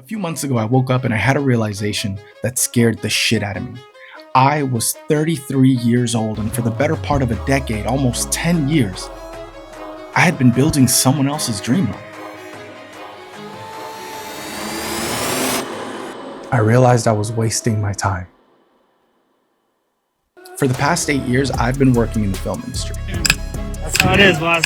A few months ago, I woke up and I had a realization that scared the shit out of me. I was 33 years old, and for the better part of a decade, almost 10 years, I had been building someone else's dream life. I realized I was wasting my time. For the past 8 years, I've been working in the film industry. That's how it is, boss.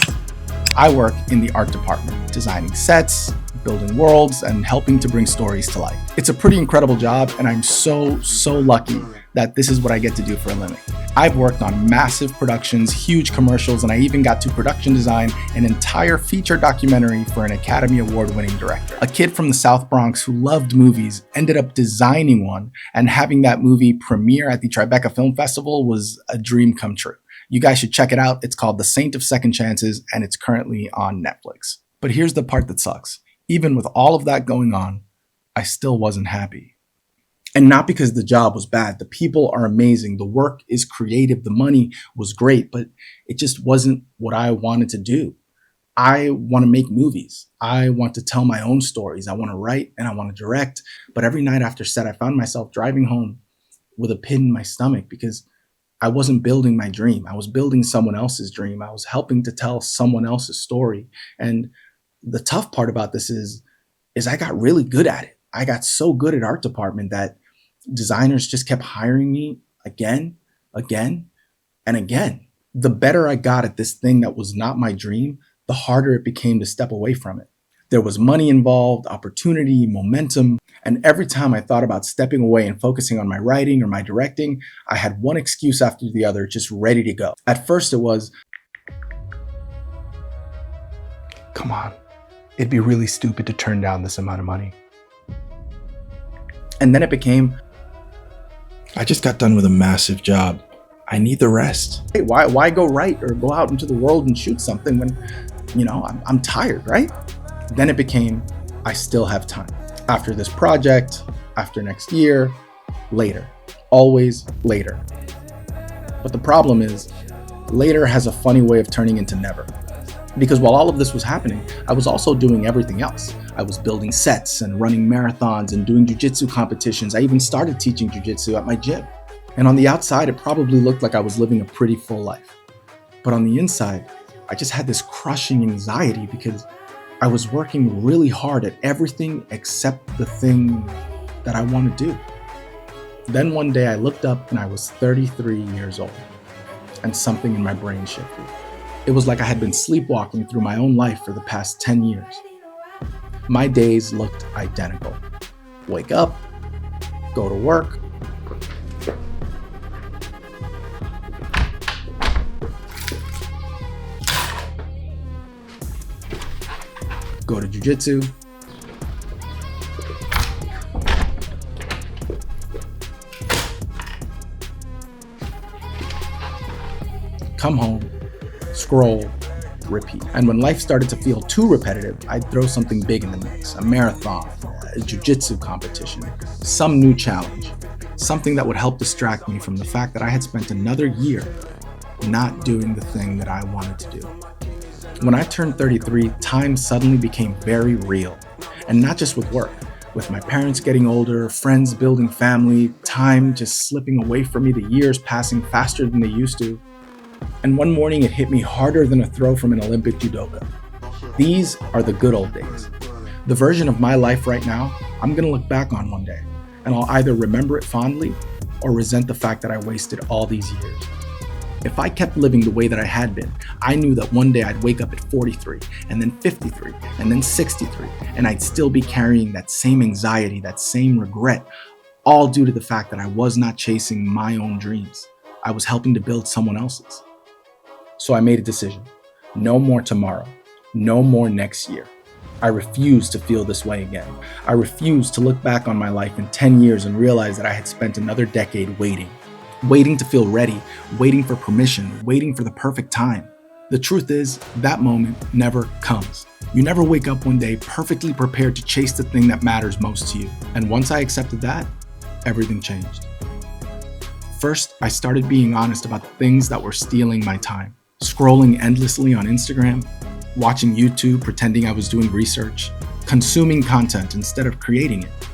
I work in the art department, designing sets, building worlds, and helping to bring stories to life. It's a pretty incredible job, and I'm so lucky that this is what I get to do for a living. I've worked on massive productions, huge commercials, and I even got to production design an entire feature documentary for an Academy Award-winning director. A kid from the South Bronx who loved movies ended up designing one, and having that movie premiere at the Tribeca Film Festival was a dream come true. You guys should check it out. It's called The Saint of Second Chances, and it's currently on Netflix. But here's the part that sucks. Even with all of that going on, I still wasn't happy. And not because the job was bad. The people are amazing. The work is creative. The money was great, but it just wasn't what I wanted to do. I want to make movies. I want to tell my own stories. I want to write and I want to direct. But every night after set, I found myself driving home with a pit in my stomach because I wasn't building my dream. I was building someone else's dream. I was helping to tell someone else's story. And the tough part about this is I got really good at it. I got so good at art department that designers just kept hiring me again, and again. The better I got at this thing that was not my dream, the harder it became to step away from it. There was money involved, opportunity, momentum, and every time I thought about stepping away and focusing on my writing or my directing, I had one excuse after the other just ready to go. At first it was, come on, it'd be really stupid to turn down this amount of money. And then it became, I just got done with a massive job. I need the rest. Hey, why go write or go out into the world and shoot something when, I'm tired, right? Then it became, I still have time. After this project, after next year, later, always later. But the problem is, later has a funny way of turning into never. Because while all of this was happening, I was also doing everything else. I was building sets and running marathons and doing jujitsu competitions. I even started teaching jujitsu at my gym. And on the outside, it probably looked like I was living a pretty full life. But on the inside, I just had this crushing anxiety because I was working really hard at everything except the thing that I want to do. Then one day I looked up and I was 33 years old, and something in my brain shifted. It was like I had been sleepwalking through my own life for the past 10 years. My days looked identical. Wake up, go to work, go to jujitsu, come home, scroll, repeat. And when life started to feel too repetitive, I'd throw something big in the mix, a marathon, a jiu-jitsu competition, some new challenge, something that would help distract me from the fact that I had spent another year not doing the thing that I wanted to do. When I turned 33, time suddenly became very real, and not just with work. With my parents getting older, friends building family, time just slipping away from me, the years passing faster than they used to. And one morning it hit me harder than a throw from an Olympic judoka. These are the good old days. The version of my life right now, I'm gonna look back on one day, and I'll either remember it fondly or resent the fact that I wasted all these years. If I kept living the way that I had been, I knew that one day I'd wake up at 43, and then 53, and then 63, and I'd still be carrying that same anxiety, that same regret, all due to the fact that I was not chasing my own dreams. I was helping to build someone else's. So I made a decision. No more tomorrow. No more next year. I refuse to feel this way again. I refuse to look back on my life in 10 years and realize that I had spent another decade waiting to feel ready, waiting for permission, waiting for the perfect time. The truth is, that moment never comes. You never wake up one day perfectly prepared to chase the thing that matters most to you. And once I accepted that, everything changed. First, I started being honest about the things that were stealing my time. Scrolling endlessly on Instagram, watching YouTube pretending I was doing research, consuming content instead of creating it.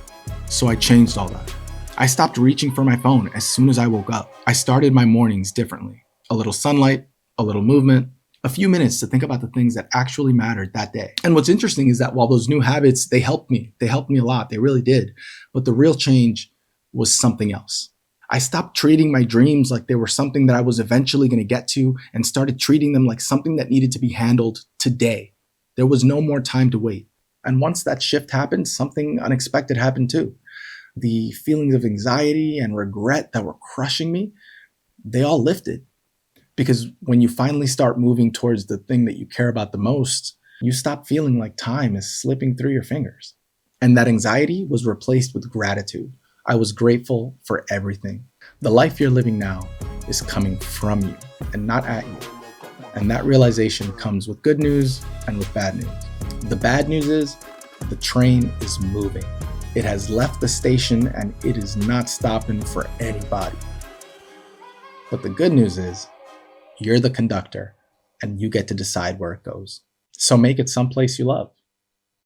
So I changed all that. I stopped reaching for my phone as soon as I woke up. I started my mornings differently. A little sunlight, a little movement, a few minutes to think about the things that actually mattered that day. And what's interesting is that while those new habits, they helped me a lot, they really did. But the real change was something else. I stopped treating my dreams like they were something that I was eventually going to get to and started treating them like something that needed to be handled today. There was no more time to wait. And once that shift happened, something unexpected happened too. The feelings of anxiety and regret that were crushing me, they all lifted. Because when you finally start moving towards the thing that you care about the most, you stop feeling like time is slipping through your fingers. And that anxiety was replaced with gratitude. I was grateful for everything. The life you're living now is coming from you and not at you. And that realization comes with good news and with bad news. The bad news is the train is moving. It has left the station and it is not stopping for anybody. But the good news is you're the conductor and you get to decide where it goes. So make it someplace you love.